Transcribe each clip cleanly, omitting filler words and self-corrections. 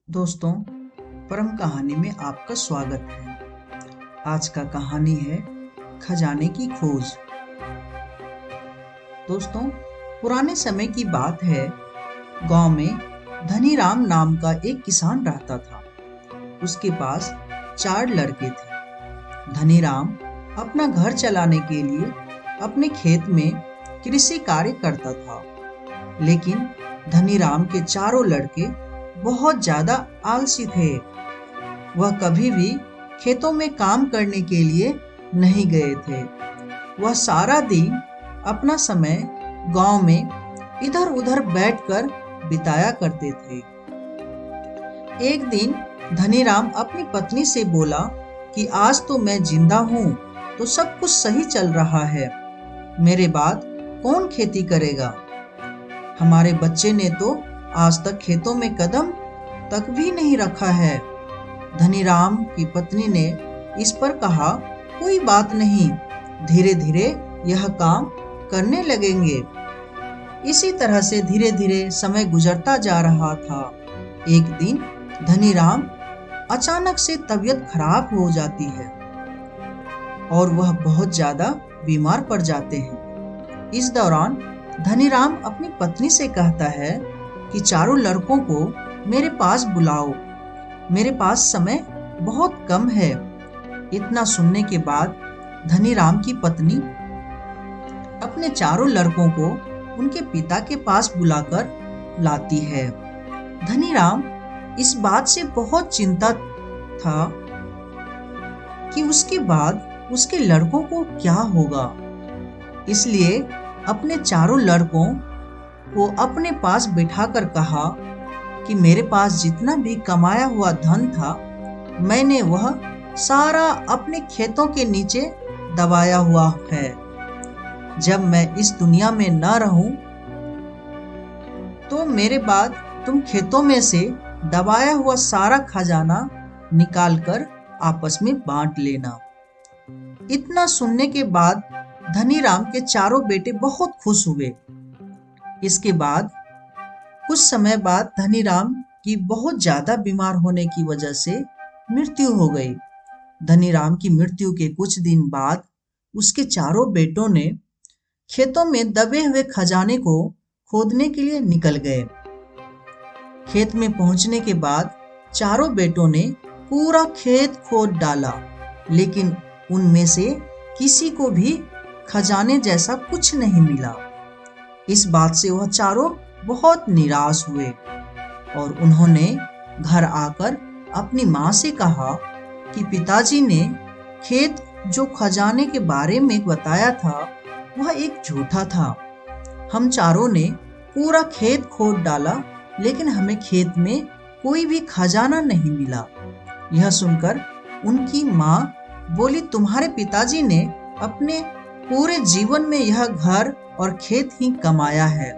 दोस्तों, परम कहानी में आपका स्वागत है। आज का कहानी है खजाने की खोज। दोस्तों, पुराने समय की बात है। गांव में धनीराम नाम का एक किसान रहता था। उसके पास 4 लड़के थे। धनीराम अपना घर चलाने के लिए अपने खेत में कृषि कार्य करता था, लेकिन धनीराम के चारों लड़के बहुत ज्यादा आलसी थे। वह कभी भी खेतों में काम करने के लिए नहीं गए थे। वह सारा दिन अपना समय गांव में इधर उधर बैठकर बिताया करते थे। एक दिन धनीराम अपनी पत्नी से बोला कि आज तो मैं जिंदा हूँ तो सब कुछ सही चल रहा है। मेरे बाद कौन खेती करेगा? हमारे बच्चे ने तो आज तक खेतों में कदम तक भी नहीं रखा है। धनीराम की पत्नी ने इस पर कहा, कोई बात नहीं, धीरे धीरे यह काम करने लगेंगे। इसी तरह से धीरे धीरे समय गुजरता जा रहा था। एक दिन धनीराम अचानक से तबीयत खराब हो जाती है और वह बहुत ज्यादा बीमार पड़ जाते हैं। इस दौरान धनीराम अपनी पत्नी से कहता है कि चारों लड़कों को मेरे पास बुलाओ, मेरे पास समय बहुत कम है। इतना सुनने के बाद धनीराम की पत्नी अपने चारों लड़कों को उनके पिता के पास बुलाकर लाती है। धनीराम इस बात से बहुत चिंतित था कि उसके बाद उसके लड़कों को क्या होगा। इसलिए अपने चारों लड़कों को अपने पास बिठाकर कहा कि मेरे पास जितना भी कमाया हुआ धन था, मैंने वह सारा अपने खेतों के नीचे दबाया हुआ है। जब मैं इस दुनिया में न रहूं, तो मेरे बाद तुम खेतों में से दबाया हुआ सारा खजाना निकालकर आपस में बांट लेना। इतना सुनने के बाद धनीराम के चारों बेटे बहुत खुश हुए। इसके बाद कुछ समय बाद धनीराम की बहुत ज्यादा बीमार होने की वजह से मृत्यु हो गई। धनीराम की मृत्यु के कुछ दिन बाद उसके चारों बेटों ने खेतों में दबे हुए खजाने को खोदने के लिए निकल गए। खेत में पहुंचने के बाद चारों बेटों ने पूरा खेत खोद डाला, लेकिन उनमें से किसी को भी खजाने जैसा कुछ नहीं मिला। इस बात से वह चारों बहुत निराश हुए और उन्होंने घर आकर अपनी माँ से कहा कि पिताजी ने खेत जो खजाने के बारे में बताया था वह एक झूठा था। हम चारों ने पूरा खेत खोद डाला, लेकिन हमें खेत में कोई भी खजाना नहीं मिला। यह सुनकर उनकी माँ बोली, तुम्हारे पिताजी ने अपने पूरे जीवन में यह घर और खेत ही कमाया है।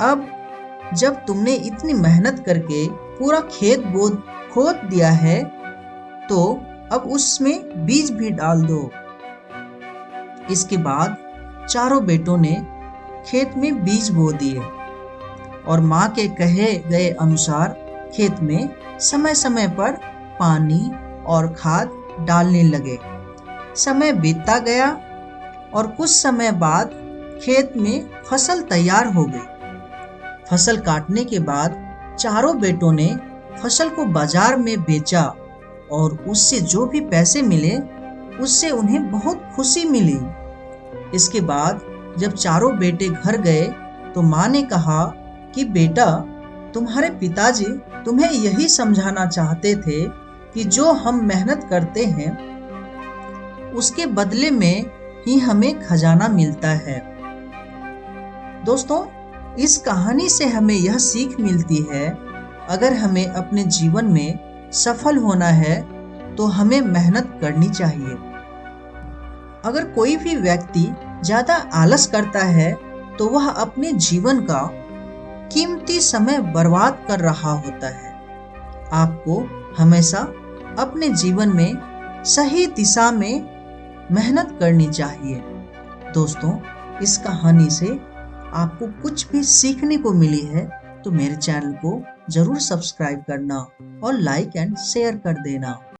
अब जब तुमने इतनी मेहनत करके पूरा खेत खोद दिया है, तो अब उसमें बीज भी डाल दो। इसके बाद चारों बेटों ने खेत में बीज बो दिए और माँ के कहे गए अनुसार खेत में समय समय पर पानी और खाद डालने लगे। समय बीतता गया और कुछ समय बाद खेत में फसल तैयार हो गई। फसल काटने के बाद चारों बेटों ने फसल को बाजार में बेचा और उससे जो भी पैसे मिले उससे उन्हें बहुत खुशी मिली। इसके बाद जब चारों बेटे घर गए तो माँ ने कहा कि बेटा, तुम्हारे पिताजी तुम्हें यही समझाना चाहते थे कि जो हम मेहनत करते हैं उसके बदले में ही हमें खजाना मिलता है। दोस्तों, इस कहानी से हमें यह सीख मिलती है, अगर हमें अपने जीवन में सफल होना है तो हमें मेहनत करनी चाहिए। अगर कोई भी व्यक्ति ज्यादा आलस करता है तो वह अपने जीवन का कीमती समय बर्बाद कर रहा होता है। आपको हमेशा अपने जीवन में सही दिशा में मेहनत करनी चाहिए। दोस्तों, इस कहानी से आपको कुछ भी सीखने को मिली है तो मेरे चैनल को जरूर सब्सक्राइब करना और लाइक एंड शेयर कर देना।